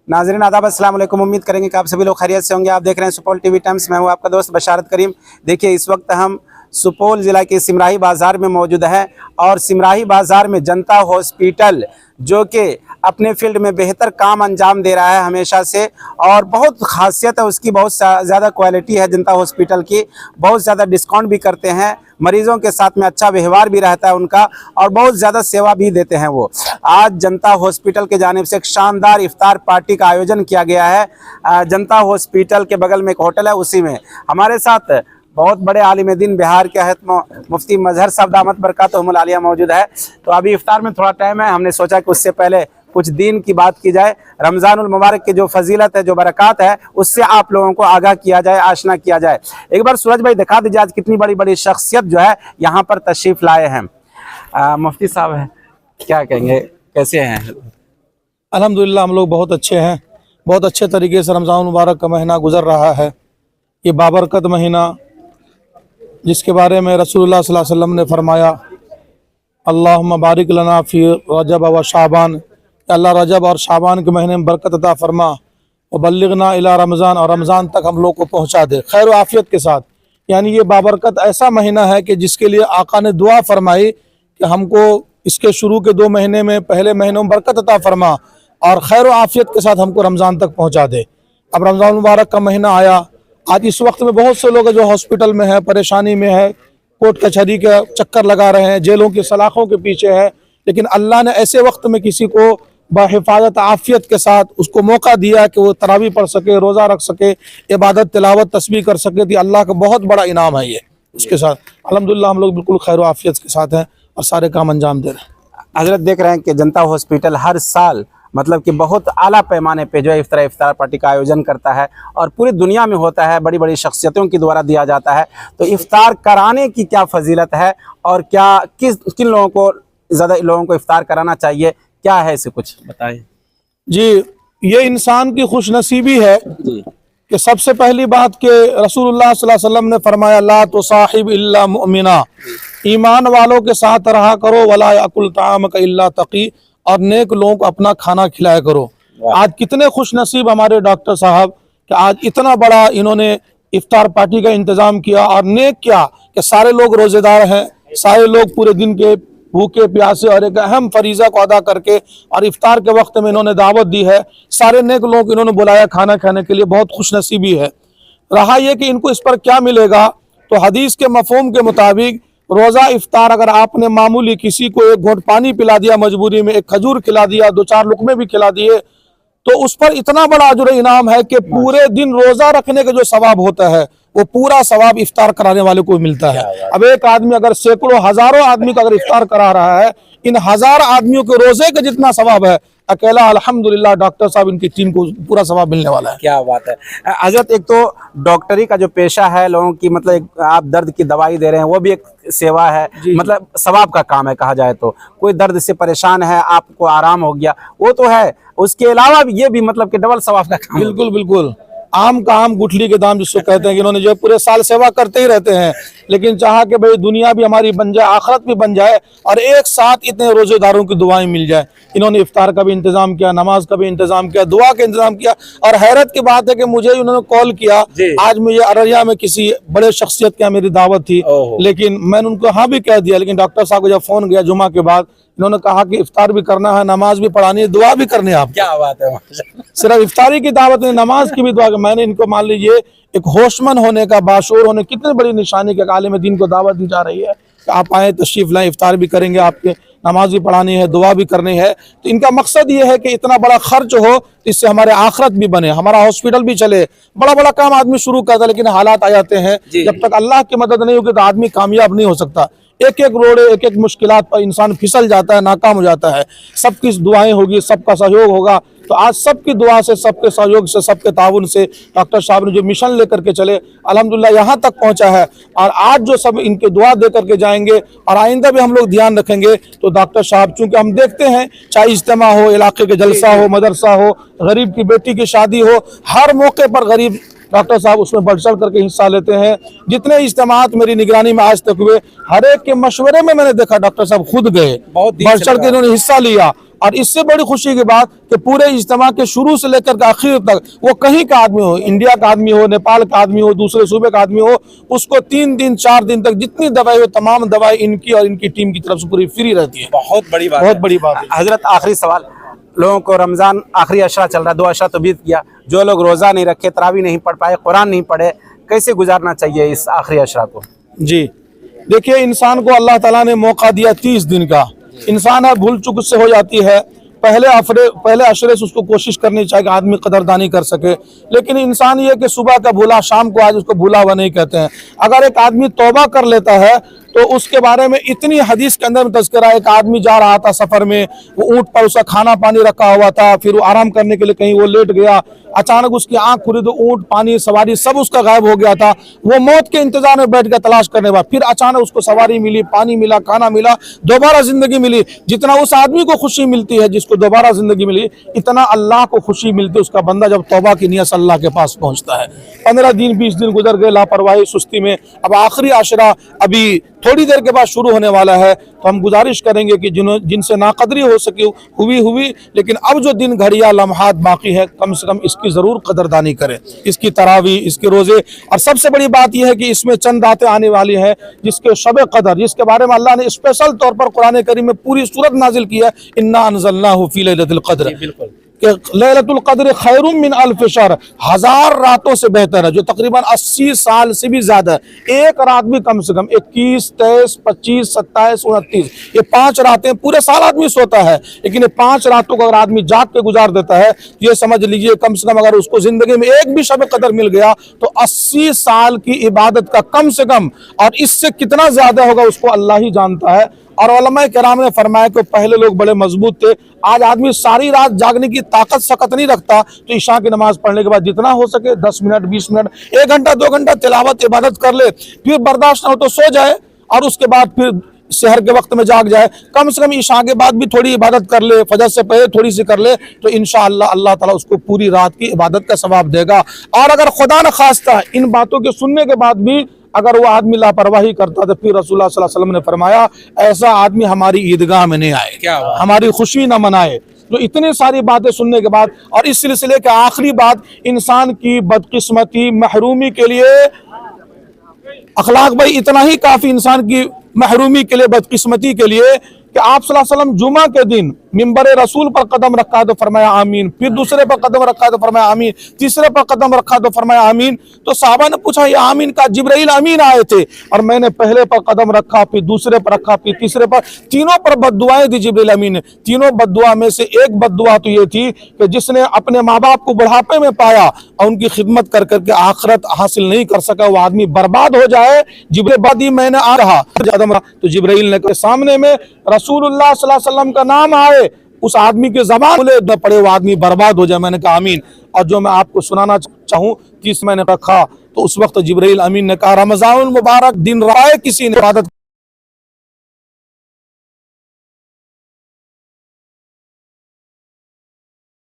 नाज़रीन आदाब, अस्सलाम वालेकुम। उम्मीद करेंगे कि आप सभी लोग खैरियत से होंगे। आप देख रहे हैं सुपौल टीवी टाइम्स। मैं हूं आपका दोस्त बशारत करीम। देखिए, इस वक्त हम सुपौल ज़िला के सिमराही बाज़ार में मौजूद हैं और सिमराही बाज़ार में जनता हॉस्पिटल जो कि अपने फील्ड में बेहतर काम अंजाम दे रहा है हमेशा से, और बहुत खासियत है उसकी, बहुत ज़्यादा क्वालिटी है जनता हॉस्पिटल की। बहुत ज़्यादा डिस्काउंट भी करते हैं, मरीज़ों के साथ में अच्छा व्यवहार भी रहता है उनका, और बहुत ज़्यादा सेवा भी देते हैं वो। आज जनता हॉस्पिटल के जानिब से एक शानदार इफ्तार पार्टी का आयोजन किया गया है। जनता हॉस्पिटल के बगल में एक होटल है, उसी में हमारे साथ बहुत बड़े आलिम दीन बिहार के हज़रत मुफ्ती मजहर साहब दामत बरकातुहुमुल आलिया मौजूद है। तो अभी इफ्तार में थोड़ा टाइम है, हमने सोचा कि उससे पहले कुछ दीन की बात की जाए, रमज़ानुल मुबारक की जो फजीलत है, जो बरक़ात है, उससे आप लोगों को आगाह किया जाए, आशना किया जाए। एक बार सूरज भाई दिखा दीजिए आज कितनी बड़ी बड़ी शख्सियत जो है यहाँ पर तशरीफ़ लाए हैं। मुफ्ती साहब है, क्या कहेंगे, कैसे हैं? अल्हम्दुलिल्लाह हम लोग बहुत अच्छे हैं। बहुत अच्छे तरीके से रमज़ान मुबारक का महीना गुजर रहा है। ये बाबरकत महीना जिसके बारे में रसूलुल्लाह सल्लल्लाहु अलैहि वसल्लम ने फरमाया, अल्लाहुम्मा बारिक लना फ़ी रजब व शाबान, अल्लाह रजब और शाबान के महीने में बरकत अता फरमा, और बल्लिगना इला रमज़ान, और रमज़ान तक हम लोग को पहुँचा दे खैर आफ़ियत के साथ। यानी ये बाबरकत ऐसा महीना है कि जिसके लिए आका ने दुआ फरमाई कि हमको इसके शुरू के 2 महीने में, पहले महीनों में बरकत अता फरमा और खैर आफ़ियत के साथ हमको रमज़ान तक पहुँचा दे। अब रमज़ान मुबारक का महीना आया। आज इस वक्त में बहुत से लोग जो हॉस्पिटल में है, परेशानी में है, कोर्ट कचहरी का चक्कर लगा रहे हैं, जेलों की सलाखों के पीछे है, लेकिन अल्लाह ने ऐसे वक्त में किसी को बाहिफाजत आफ़ियत के साथ उसको मौका दिया कि वो तरावी पढ़ सके, रोज़ा रख सके, इबादत तिलावत तस्बीह कर सके। तो अल्लाह का बहुत बड़ा इनाम है ये। उसके साथ अल्हम्दुलिल्लाह हम लोग बिल्कुल खैर आफ़ियत के साथ हैं और सारे काम अंजाम दे रहे हैं। हजरत देख रहे हैं कि जनता हॉस्पिटल हर साल मतलब कि बहुत आला पैमाने पे जो है इफ्तार पार्टी का आयोजन करता है, और पूरी दुनिया में होता है, बड़ी बड़ी शख्सियतों के द्वारा दिया जाता है। तो इफ्तार कराने की क्या फजीलत है, और क्या किन लोगों को, ज़्यादा लोगों को इफ्तार कराना चाहिए, क्या है, इसे कुछ बताइए। जी, ये इंसान की खुशनसीबी है कि सबसे पहली बात कि रसूलुल्लाह सल्लल्लाहु अलैहि वसल्लम ने फरमाया, ला तुसाहिब इल्ला मुमिना, ईमान वालों के साथ रहा करो, वला याकुल तामक इल्ला तकी, और नेक लोगों को अपना खाना खिलाया करो। आज कितने खुश नसीब हमारे डॉक्टर साहब कि आज इतना बड़ा इन्होंने इफ्तार पार्टी का इंतज़ाम किया। और नेक क्या कि सारे लोग रोज़ेदार हैं, सारे लोग पूरे दिन के भूखे प्यासे और एक अहम फरीज़ा को अदा करके और इफ्तार के वक्त में इन्होंने दावत दी है। सारे नेक लोगों को इन्होंने बुलाया खाना खाने के लिए, बहुत खुश नसीबी है। रहा यह कि इनको इस पर क्या मिलेगा, तो हदीस के मफ़हूम के मुताबिक रोज़ा इफ्तार अगर आपने मामूली किसी को 1 घूंट पानी पिला दिया, मजबूरी में 1 खजूर खिला दिया, 2-4 लुकमे भी खिला दिए, तो उस पर इतना बड़ा अजर इनाम है कि पूरे दिन रोज़ा रखने का जो सवाब होता है वो पूरा सवाब इफ्तार कराने वाले को मिलता है। अब एक आदमी अगर सैकड़ों हज़ारों आदमी का अगर इफ्तार करा रहा है, इन 1000 आदमियों के रोज़े का जितना सवाब है अकेला अल्हम्दुलिल्लाह डॉक्टर साहब इनकी टीम को पूरा सवाब मिलने वाला है। क्या बात है हजरत। एक तो डॉक्टरी का जो पेशा है लोगों की, मतलब एक आप दर्द की दवाई दे रहे हैं, वो भी एक सेवा है, मतलब सवाब का काम है कहा जाए तो। कोई दर्द से परेशान है, आपको आराम हो गया, वो तो है, उसके अलावा ये भी मतलब कि डबल सवाब का काम। बिल्कुल बिल्कुल, आम का आम गुठली के दाम जिसको कहते हैं कि इन्होंने जो पूरे साल सेवा करते ही रहते हैं, लेकिन चाहा कि भाई दुनिया भी हमारी बन जाए, आखिरत भी बन जाए, और एक साथ इतने रोजेदारों की दुआएं मिल जाए। इन्होंने इफ्तार का भी इंतजाम किया, नमाज का भी इंतजाम किया, दुआ का इंतजाम किया। और हैरत की बात है कि मुझे उन्होंने कॉल किया, आज मुझे अररिया में किसी बड़े शख्सियत की मेरी दावत थी, लेकिन मैंने उनको हाँ भी कह दिया, लेकिन डॉक्टर साहब को जब फोन गया जुमा के बाद, इन्होंने कहा कि इफ्तार भी करना है, नमाज भी पढ़ानी है, दुआ भी करनी है। आप क्या बात है, सिर्फ इफ्तारी की दावत नहीं, नमाज की भी दुआ। मैंने इनको मान लीजिए एक होशमंद होने का, बाशऊर होने, कितनी बड़ी निशानी के आलिम दीन को दावत दी जा रही है कि आप आए, तशरीफ लाएं, इफ्तार भी करेंगे, आपके नमाज भी पढ़ानी है, दुआ भी करनी है। तो इनका मकसद ये है कि इतना बड़ा खर्च हो, इससे हमारे आखिरत भी बने, हमारा हॉस्पिटल भी चले। बड़ा बड़ा काम आदमी शुरू करता है, लेकिन हालात आ जाते हैं, जब तक अल्लाह की मदद नहीं होगी तो आदमी कामयाब नहीं हो सकता। एक एक रोड़े, एक एक मुश्किलात पर इंसान फिसल जाता है, नाकाम हो जाता है। सबकी दुआएं होगी, सबका सहयोग होगा। तो आज सबकी दुआ से, सबके सहयोग से, सबके ताउन से डॉक्टर साहब ने जो मिशन लेकर के चले अल्हम्दुलिल्लाह यहाँ तक पहुँचा है। और आज जो सब इनके दुआ दे करके जाएंगे, और आइंदा भी हम लोग ध्यान रखेंगे। तो डॉक्टर साहब, चूँकि हम देखते हैं चाहे इज्तिमा हो, इलाके के जलसा हो, मदरसा हो, गरीब की बेटी की शादी हो, हर मौके पर गरीब डॉक्टर साहब उसमें बढ़ चढ़ करके हिस्सा लेते हैं। जितने इज्तिमात मेरी निगरानी में आज तक हुए, हर एक के मशवरे में मैंने देखा डॉक्टर साहब खुद गए, बढ़ चढ़ के इन्होंने हिस्सा लिया। اور اس سے بڑی خوشی کی بات کہ پورے اجتماع کے شروع سے لے کر کے آخر تک وہ کہیں کا آدمی ہو، انڈیا کا آدمی ہو، نیپال کا آدمی ہو، دوسرے صوبے کا آدمی ہو، اس کو 3 دن 4 دن تک جتنی دوائی ہو تمام دوائی ان کی اور ان کی ٹیم کی طرف سے پوری فری رہتی ہے۔ بہت بڑی بات بہت بڑی بات ہے۔ حضرت آخری سوال، لوگوں کو رمضان آخری عشرہ چل رہا ہے، 2 عشرہ تو بیت گیا، جو لوگ روزہ نہیں رکھے، تراویح نہیں پڑھ پائے، قرآن نہیں پڑھے، کیسے گزارنا چاہیے اس آخری عشرہ کو؟ جی دیکھیے، انسان کو اللہ تعالیٰ نے موقع دیا 30 دن کا، انسان ہے بھول چک سے ہو جاتی ہے، پہلے عشرے سے اس کو کوشش کرنی چاہیے کہ آدمی قدردانی کر سکے، لیکن انسان یہ کہ صبح کا بھولا شام کو آج اس کو بھولا ہوا نہیں کہتے ہیں۔ اگر ایک آدمی توبہ کر لیتا ہے تو اس کے بارے میں اتنی حدیث کے اندر تذکرہ ہے، ایک آدمی جا رہا تھا سفر میں، وہ اونٹ پر اس کا کھانا پانی رکھا ہوا تھا، پھر وہ آرام کرنے کے لیے کہیں وہ لیٹ گیا، اچانک اس کی آنکھ کھلی تو اونٹ پانی سواری سب اس کا غائب ہو گیا تھا، وہ موت کے انتظار میں بیٹھ گیا تلاش کرنے بعد، پھر اچانک اس کو سواری ملی، پانی ملا، کھانا ملا، دوبارہ زندگی ملی۔ جتنا اس آدمی کو خوشی ملتی ہے جس کو دوبارہ زندگی ملی، اتنا اللہ کو خوشی ملتی ہے اس کا بندہ جب توبہ کی نیت سے اللہ کے پاس پہنچتا ہے۔ 15 دن 20 دن گزر گئے لاپرواہی سستی میں، اب آخری عشرہ ابھی تھوڑی دیر کے بعد شروع ہونے والا ہے، تو ہم گزارش کریں گے کہ جن سے ناقدری ہو سکی ہوئی، لیکن اب جو دن گھڑیاں لمحات باقی ہے کم سے کم اس کی ضرور قدردانی کریں، اس کی تراویح، اس کے روزے، اور سب سے بڑی بات یہ ہے کہ اس میں چند راتیں آنے والی ہیں جس کے شب قدر، جس کے بارے میں اللہ نے اسپیشل طور پر قرآن کریم میں پوری سورت نازل کی ہے، انا انزلناہ فی لیلۃ القدر، کہ لیلۃ القدر خیر من الف شہر، 1000 راتوں سے بہتر ہے، جو تقریباً 80 سال سے بھی زیادہ ہے۔ ایک رات بھی کم سے کم 21 23 25 27 29 یہ 5 راتیں، پورے سال آدمی سوتا ہے لیکن یہ 5 راتوں کو اگر آدمی جاگ کے گزار دیتا ہے، یہ سمجھ لیجئے کم سے کم اگر اس کو زندگی میں ایک بھی شب قدر مل گیا تو 80 سال کی عبادت کا کم سے کم، اور اس سے کتنا زیادہ ہوگا اس کو اللہ ہی جانتا ہے۔ اور علماء کرام نے فرمایا کہ پہلے لوگ بڑے مضبوط تھے، آج آدمی ساری رات جاگنے کی طاقت سخت نہیں رکھتا، تو عشاء کی نماز پڑھنے کے بعد جتنا ہو سکے 10 منٹ 20 منٹ 1 گھنٹہ 2 گھنٹہ تلاوت عبادت کر لے، پھر برداشت نہ ہو تو سو جائے، اور اس کے بعد پھر سحر کے وقت میں جاگ جائے، کم سے کم عشاء کے بعد بھی تھوڑی عبادت کر لے، فجر سے پہلے تھوڑی سی کر لے، تو انشاءاللہ اللہ تعالیٰ اس کو پوری رات کی عبادت کا ثواب دے گا۔ اور اگر خدا نخواستہ ان باتوں کے سننے کے بعد بھی اگر وہ آدمی لاپرواہی کرتا تو پھر رسول اللہ صلی اللہ علیہ وسلم نے فرمایا ایسا آدمی ہماری عیدگاہ میں نہیں آئے، ہماری خوشی نہ منائے۔ تو اتنی ساری باتیں سننے کے بعد، اور اس سلسلے کے آخری بات، انسان کی بدقسمتی محرومی کے لیے اخلاق بھائی اتنا ہی کافی، انسان کی محرومی کے لیے، بدقسمتی کے لیے، کہ آپ صلی اللہ علیہ وسلم جمعہ کے دن منبر رسول پر قدم رکھا تو فرمایا آمین، پھر دوسرے پر قدم رکھا تو فرمایا آمین، تیسرے پر قدم رکھا تو فرمایا آمین۔ تو صحابہ نے پوچھا یہ آمین کا جبرائیل امین آئے تھے، اور میں نے پہلے پر قدم رکھا، پھر دوسرے پر رکھا، پھر تیسرے پر، تینوں پر بد دعائیں دی جبرائیل امین نے۔ تینوں بد دعا میں سے ایک بد دعا تو یہ تھی کہ جس نے اپنے ماں باپ کو بڑھاپے میں پایا اور ان کی خدمت کر کر کے آخرت حاصل نہیں کر سکا، وہ آدمی برباد ہو جائے۔ جبرائیل بعدی میں نے آ رہا تو جبرائیل نے سامنے میں رسول اللہ صلی اللہ علیہ وسلم کا نام آئے، اس آدمی کے زبان نہ پڑے، وہ آدمی برباد ہو جائے۔ میں نے کہا آمین۔ اور جو میں آپ کو سنانا چاہوں، میں نے رکھا تو اس وقت جبرائیل امین نے کہا رمضان المبارک دن رائے کسی نے عبادت